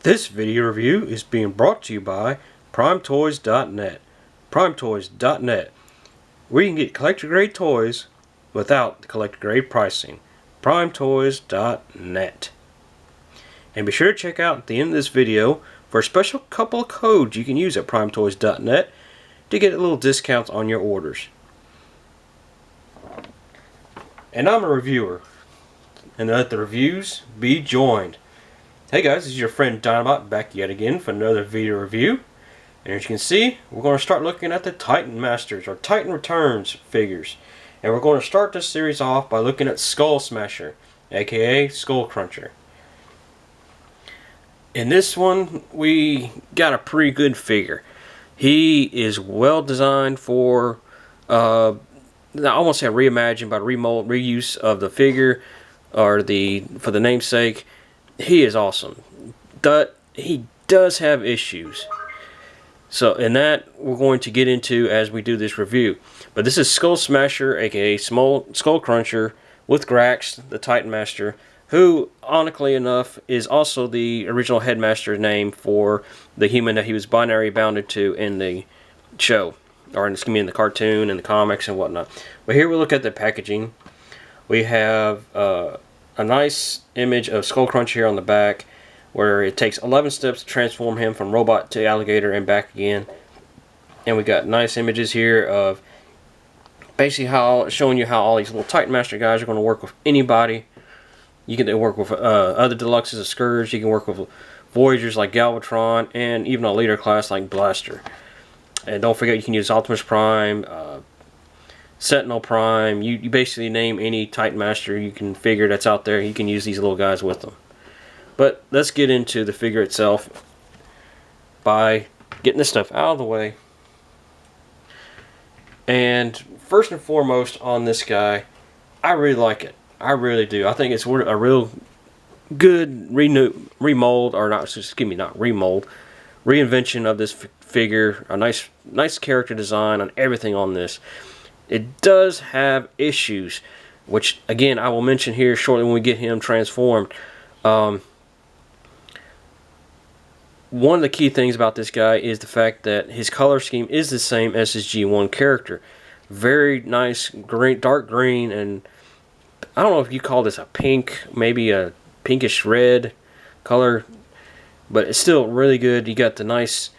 This video review is being brought to you by PrimeToys.net. PrimeToys.net, where you can get collector grade toys without the collector grade pricing. PrimeToys.net. And be sure to check out at the end of this video for a special couple of codes you can use at PrimeToys.net to get a little discounts on your orders. And I'm a reviewer, and let the reviews be joined. Hey guys, this is your friend Dynamite back yet again for another video review. And as you can see, we're going to start looking at the Titan Masters or Titan Returns figures. And we're going to start this series off by looking at Skullsmasher, aka Skullcruncher. In this one, we got a pretty good figure. He is well designed for, I won't say reimagined, but reuse of the figure or for the namesake. He is awesome, but he does have issues. So, and that we're going to get into as we do this review. But this is Skullsmasher, aka Skullcruncher, with Grax, the Titan Master, who, ironically enough, is also the original headmaster's name for the human that he was binary bounded to in the show, or in the cartoon and the comics and whatnot. But here we look at the packaging. We have a nice image of Skullcruncher here on the back, where it takes 11 steps to transform him from robot to alligator and back again. And we got nice images here of basically showing you how all these little Titan Master guys are going to work with anybody. You can work with other deluxes of Scourge. You can work with Voyagers like Galvatron, and even a leader class like Blaster. And don't forget, you can use Optimus Prime, Sentinel Prime. You basically name any Titan Master you can figure that's out there. You can use these little guys with them. But let's get into the figure itself by getting this stuff out of the way. And first and foremost on this guy, I really like it. I really do. I think it's a real good remold, or not, excuse me, not remold, reinvention of this figure. A nice character design on everything on this. It does have issues, which again I will mention here shortly when we get him transformed. One of the key things about this guy is the fact that his color scheme is the same as his G1 character. Very nice green, dark green, and I don't know if you call this a pink, maybe a pinkish red color, but it's still really good. You got the nice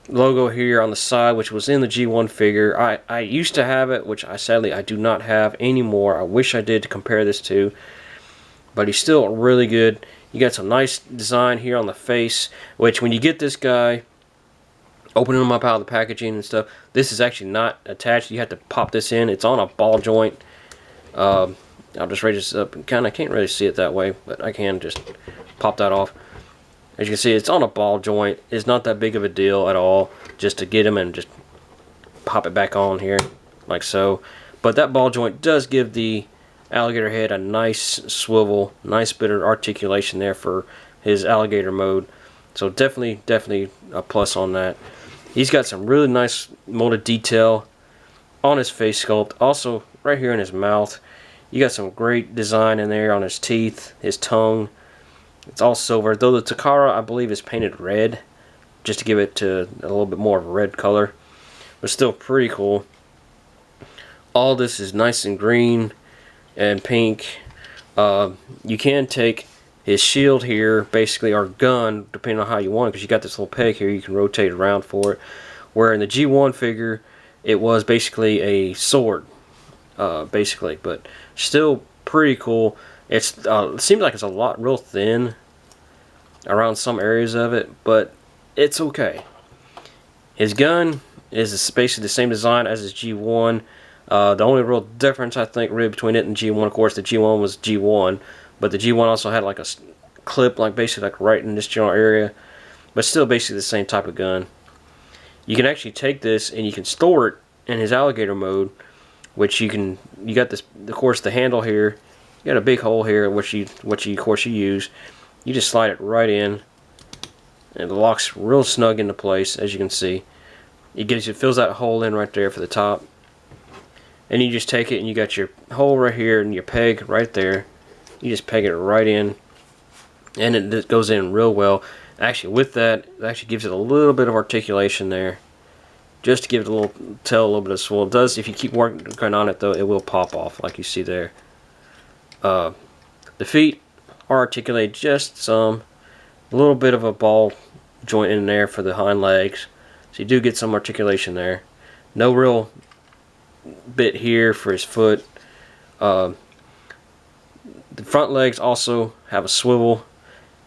logo here on the side, which was in the G1 figure. I used to have it, which sadly I do not have anymore. I wish I did to compare this to, but he's still really good. You got some nice design here on the face, which when you get this guy, opening him up out of the packaging and stuff, this is actually not attached. You have to pop this in. It's on a ball joint. I'll just raise this up. I can't really see it that way, but I can just pop that off. As you can see, it's on a ball joint. It's not that big of a deal at all, just to get him and just pop it back on here, like so. But that ball joint does give the alligator head a nice swivel, nice bit of articulation there for his alligator mode. So definitely a plus on that. He's got some really nice molded detail on his face sculpt. Also, right here in his mouth, you got some great design in there on his teeth, his tongue. It's all silver, though the Takara, I believe, is painted red, just to give it to a little bit more of a red color. But still pretty cool. All this is nice and green and pink. You can take his shield here, basically, or gun, depending on how you want it, because you got this little peg here, you can rotate around for it. Where in the G1 figure, it was basically a sword, basically, but still pretty cool. It seems like it's a lot real thin around some areas of it, but it's okay. His gun is basically the same design as his G1. The only real difference I think really between it and G1, of course, the G1 was G1, but the G1 also had like a clip, like basically like right in this general area, but still basically the same type of gun. You can actually take this and you can store it in his alligator mode, which you got this, of course, the handle here. You got a big hole here, which you of course you use. You just slide it right in, and it locks real snug into place, as you can see. It fills that hole in right there for the top, and you just take it and you got your hole right here and your peg right there. You just peg it right in, and it goes in real well. Actually, with that, it actually gives it a little bit of articulation there, just to give it a little tail, a little bit of swivel. It does, if you keep working on it though, it will pop off like you see there. The feet are articulated just some, a little bit of a ball joint in there for the hind legs, so you do get some articulation there. No real bit here for his foot. The front legs also have a swivel,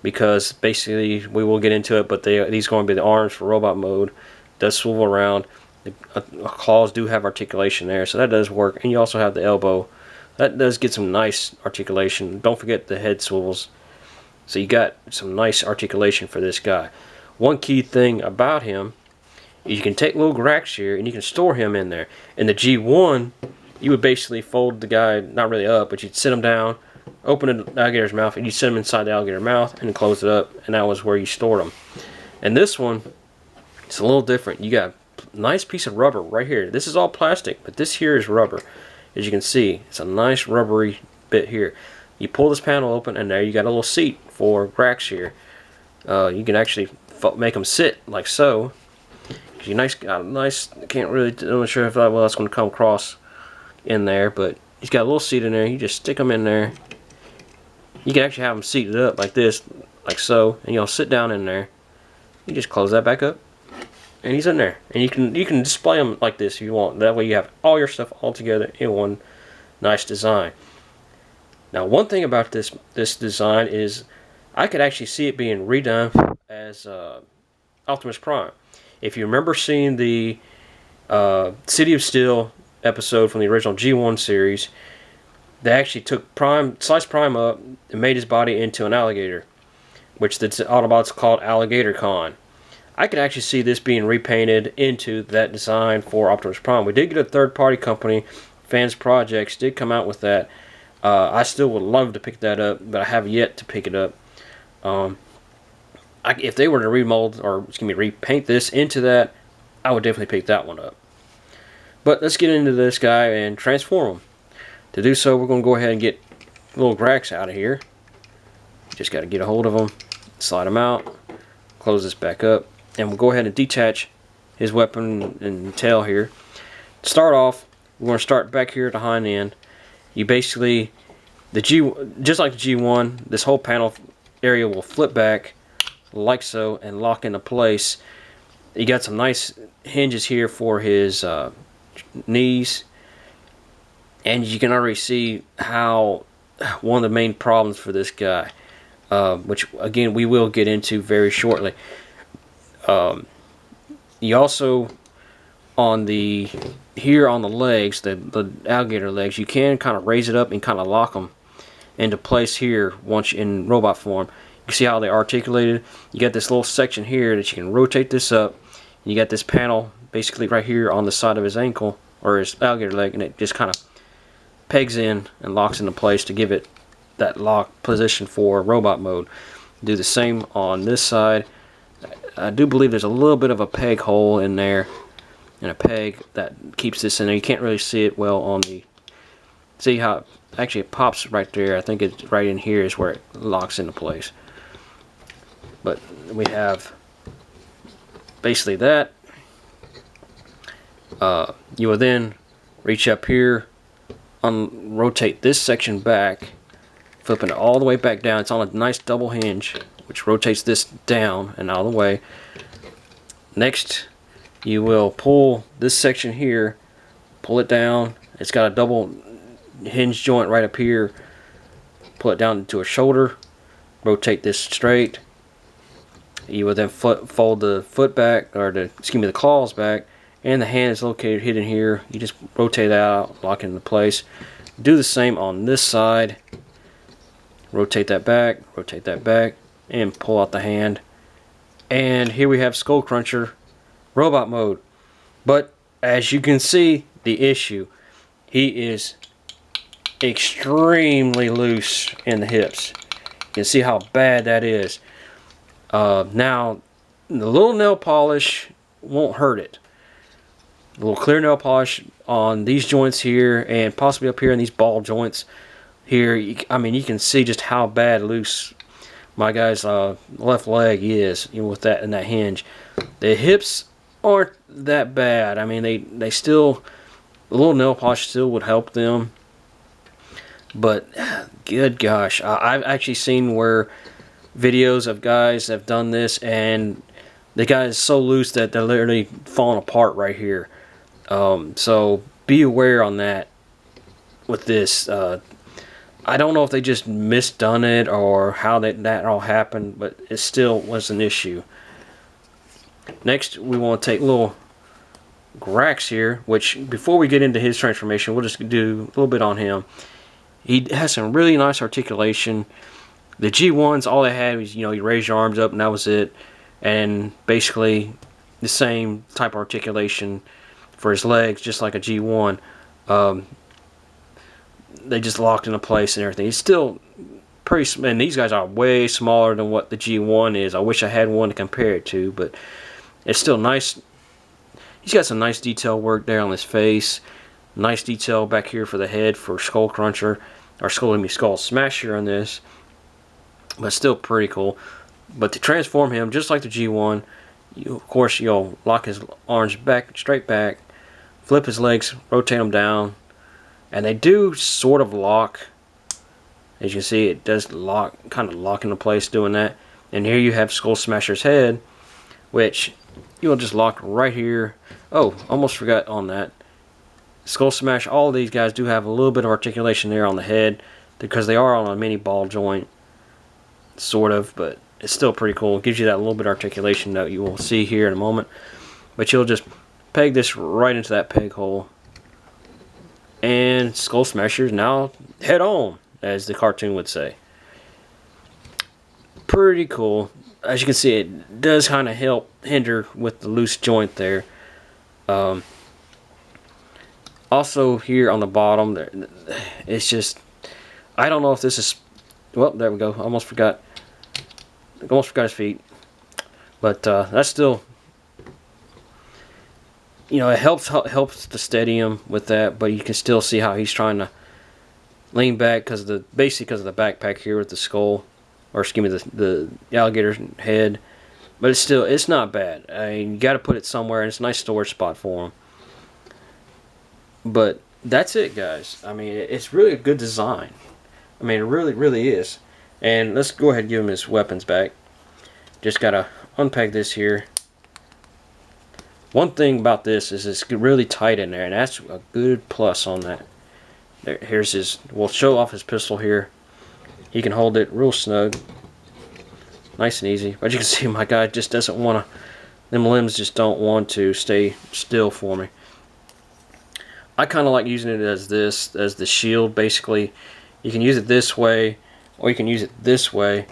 because basically, we will get into it, but these are going to be the arms for robot mode. It does swivel around. The claws do have articulation there, so that does work. And you also have the elbow. That does get some nice articulation. Don't forget the head swivels. So you got some nice articulation for this guy. One key thing about him is you can take little racks here and you can store him in there. In the G1, you would basically fold the guy, not really up, but you'd sit him down, open the alligator's mouth, and you set him inside the alligator mouth and close it up, and that was where you stored them. And this one, it's a little different. You got a nice piece of rubber right here. This is all plastic, but this here is rubber. As you can see, it's a nice rubbery bit here. You pull this panel open, and there you got a little seat for racks here. You can actually make them sit like so. You nice. Can't really. I'm not sure if that's going to come across in there, but he's got a little seat in there. You just stick them in there. You can actually have them seated up like this, like so, and you'll sit down in there. You just close that back up, and he's in there. And you can display them like this if you want. That way you have all your stuff all together in one nice design. Now, one thing about this design is I could actually see it being redone as Optimus Prime. If you remember seeing the City of Steel episode from the original G1 series, they actually took sliced Prime up and made his body into an alligator, which the Autobots called Alligator Con. I could actually see this being repainted into that design for Optimus Prime. We did get a third-party company, Fans Projects, did come out with that. I still would love to pick that up, but I have yet to pick it up. If they were to repaint this into that, I would definitely pick that one up. But let's get into this guy and transform him. To do so, we're going to go ahead and get little racks out of here. Just got to get a hold of them, slide them out, close this back up, and we'll go ahead and detach his weapon and tail here. To start off, we're going to start back here at the hind end. You basically, just like the G1, this whole panel area will flip back like so and lock into place. You got some nice hinges here for his knees, and you can already see how one of the main problems for this guy, which again we will get into very shortly. You also on the legs, the alligator legs, you can kind of raise it up and kind of lock them into place here once you're in robot form. You see how they articulated? You got this little section here that you can rotate this up. You got this panel basically right here on the side of his ankle or his alligator leg, and it just kind of pegs in and locks into place to give it that lock position for robot mode. Do the same on this side. I do believe there's a little bit of a peg hole in there, and a peg that keeps this in there. You can't really see it well on the... See how actually it pops right there. I think it's right in here is where it locks into place. But we have basically that. You will then reach up here, rotate this section back, flipping it all the way back down. It's on a nice double hinge, which rotates this down and out of the way. Next, you will pull this section here, pull it down. It's got a double hinge joint right up here. Pull it down into a shoulder, rotate this straight. You will then fold the foot back, or the claws back, and the hand is located hidden here. You just rotate that out, lock it into place. Do the same on this side. Rotate that back, and pull out the hand. And here we have Skullcruncher robot mode. But as you can see, the issue, he is extremely loose in the hips. You can see how bad that is. Now, the little nail polish won't hurt it. A little clear nail polish on these joints here, and possibly up here in these ball joints here. I mean, you can see just how bad loose my guy's left leg is, you know, with that and that hinge. The hips aren't that bad. I mean, they still, a little nail polish still would help them. But good gosh, I've actually seen where videos of guys have done this, and the guy is so loose that they're literally falling apart right here. So be aware on that with this. I don't know if they just misdone it or how that all happened, but it still was an issue. Next, we want to take little Grax here, which before we get into his transformation, we'll just do a little bit on him. He has some really nice articulation. The G1s, all they had was, you know, you raise your arms up and that was it. And basically the same type of articulation for his legs, just like a G1. They just locked into place and everything. He's still pretty, and these guys are way smaller than what the G1 is. I wish I had one to compare it to, but it's still nice. He's got some nice detail work there on his face. Nice detail back here for the head for Skullcruncher, or Skullsmasher on this. But still pretty cool. But to transform him, just like the G1, of course, you'll lock his arms back, straight back, flip his legs, rotate them down, and they do sort of lock. As you can see, it does lock, kind of lock into place doing that. And here you have Skullsmasher's head, which you'll just lock right here. Oh, almost forgot on that. Skullsmash, all of these guys do have a little bit of articulation there on the head because they are on a mini ball joint, sort of, but it's still pretty cool. It gives you that little bit of articulation that you will see here in a moment. But you'll just peg this right into that peg hole. And Skullsmasher's now head on, as the cartoon would say. Pretty cool. As you can see, it does kind of help hinder with the loose joint there. Also here on the bottom, it's just, I don't know if this is, well, there we go. Almost forgot his feet. But that's still, you know, it helps to steady him with that, but you can still see how he's trying to lean back basically because of the backpack here with the skull, or excuse me, the alligator head. But it's not bad. I mean, you got to put it somewhere, and it's a nice storage spot for him. But that's it, guys. I mean, it's really a good design. I mean, it really, really is. And let's go ahead and give him his weapons back. Just gotta unpeg this here. One thing about this is it's really tight in there, and that's a good plus on that. Here's his, we'll show off his pistol here. He can hold it real snug. Nice and easy. But you can see my guy just doesn't want to, them limbs just don't want to stay still for me. I kind of like using it as the shield. Basically, you can use it this way, or you can use it this way,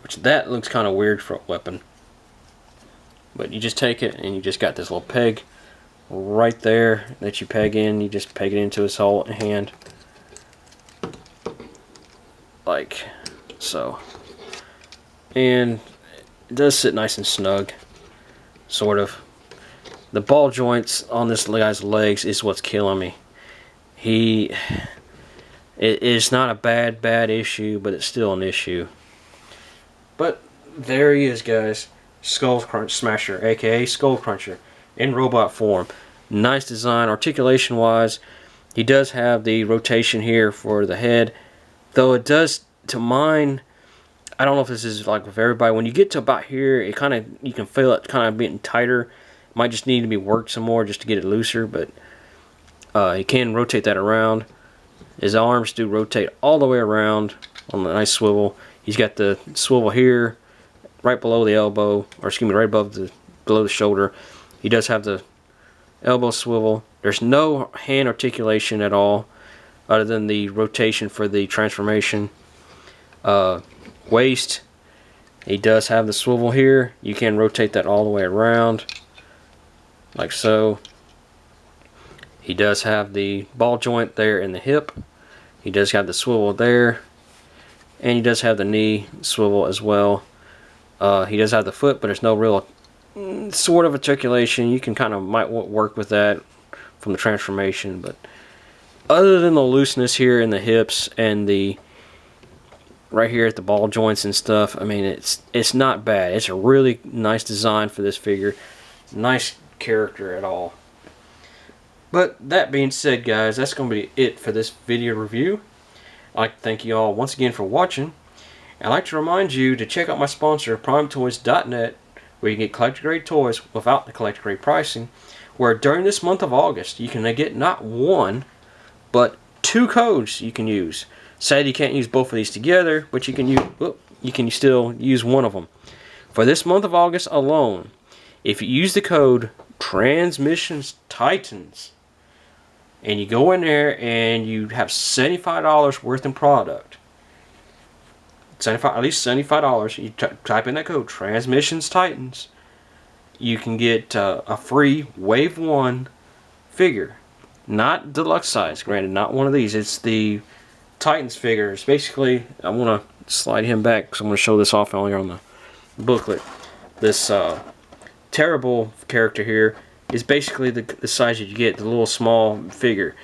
which that looks kind of weird for a weapon. But you just take it, and you just got this little peg right there that you peg in. You just peg it into his whole hand, like so. And it does sit nice and snug, sort of. The ball joints on this guy's legs is what's killing me. It is not a bad issue, but it's still an issue. But there he is, guys. Skullsmasher, aka Skullcruncher, in robot form. Nice design, articulation wise. He does have the rotation here for the head, though it does, to mine, I don't know if this is like with everybody, when you get to about here, it kind of, you can feel it kind of getting tighter. Might just need to be worked some more just to get it looser, but he can rotate that around. His arms do rotate all the way around on the nice swivel. He's got the swivel here, right below the elbow, or excuse me, right above below the shoulder. He does have the elbow swivel. There's no hand articulation at all, other than the rotation for the transformation. Waist, he does have the swivel here. You can rotate that all the way around, like so. He does have the ball joint there in the hip. He does have the swivel there, and he does have the knee swivel as well. He does have the foot, but there's no real sort of articulation. You can kind of might work with that from the transformation, but other than the looseness here in the hips and the right here at the ball joints and stuff. I mean, it's not bad. It's a really nice design for this figure. Nice character at all. But that being said, guys, that's going to be it for this video review. I'd like to thank you all once again for watching. I'd like to remind you to check out my sponsor, PrimeToys.net, where you can get collector grade toys without the collector grade pricing, where during this month of August you can get not one but 2 codes you can use. Sadly, you can't use both of these together, but you can still use one of them. For this month of August alone, if you use the code TRANSMISSIONSTITANS and you go in there and you have $75 worth in product, at least $75, you type in that code TRANSMISSIONSTITANS, you can get a free Wave 1 figure. Not deluxe size, granted, not one of these. It's the Titans figures. Basically, I want to slide him back because I'm going to show this off earlier on the booklet. This terrible character here is basically the size that you get, the little small figure.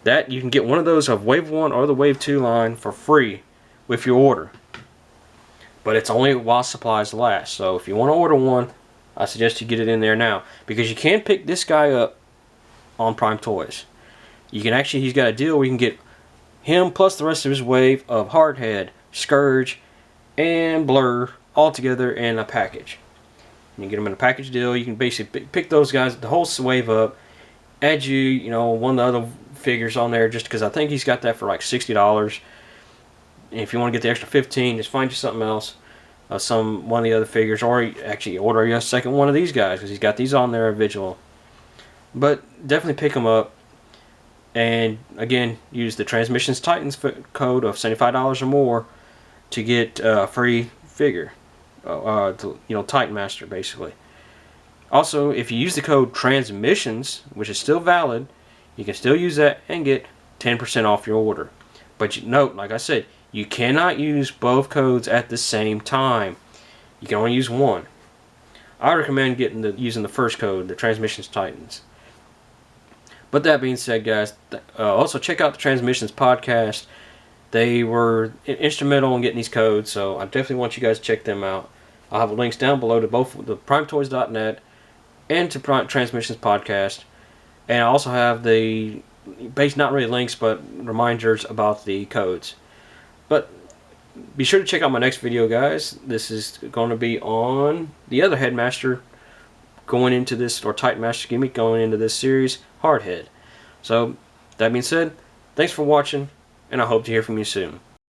That you can get one of those of Wave 1 or the Wave 2 line for free with your order. But it's only while supplies last. So if you want to order one, I suggest you get it in there now, because you can pick this guy up on Prime Toys. You can actually, he's got a deal where you can get him plus the rest of his wave of Hardhead, Scourge, and Blur all together in a package. You can get them in a package deal. You can basically pick those guys, the whole wave up, add you know, one of the other figures on there, just because I think he's got that for like $60. And if you want to get the extra 15, just find you something else, one of the other figures, or actually order you a second one of these guys, because he's got these on there individual. But definitely pick them up, and again, use the Transmissions Titans code of $75 or more to get a free figure, Titan Master basically. Also, if you use the code Transmissions, which is still valid, you can still use that and get 10% off your order. But note, like I said, you cannot use both codes at the same time. You can only use one. I recommend using the first code, the Transmissions Titans. But that being said, guys, also check out the Transmissions podcast. They were instrumental in getting these codes, so I definitely want you guys to check them out. I'll have links down below to both the PrimeToys.net and to Transmissions podcast. And I also have not really links, but reminders about the codes. But be sure to check out my next video, guys. This is going to be on the other Headmaster going into this, or Titan Master gimmick going into this series, Hardhead. So, that being said, thanks for watching, and I hope to hear from you soon.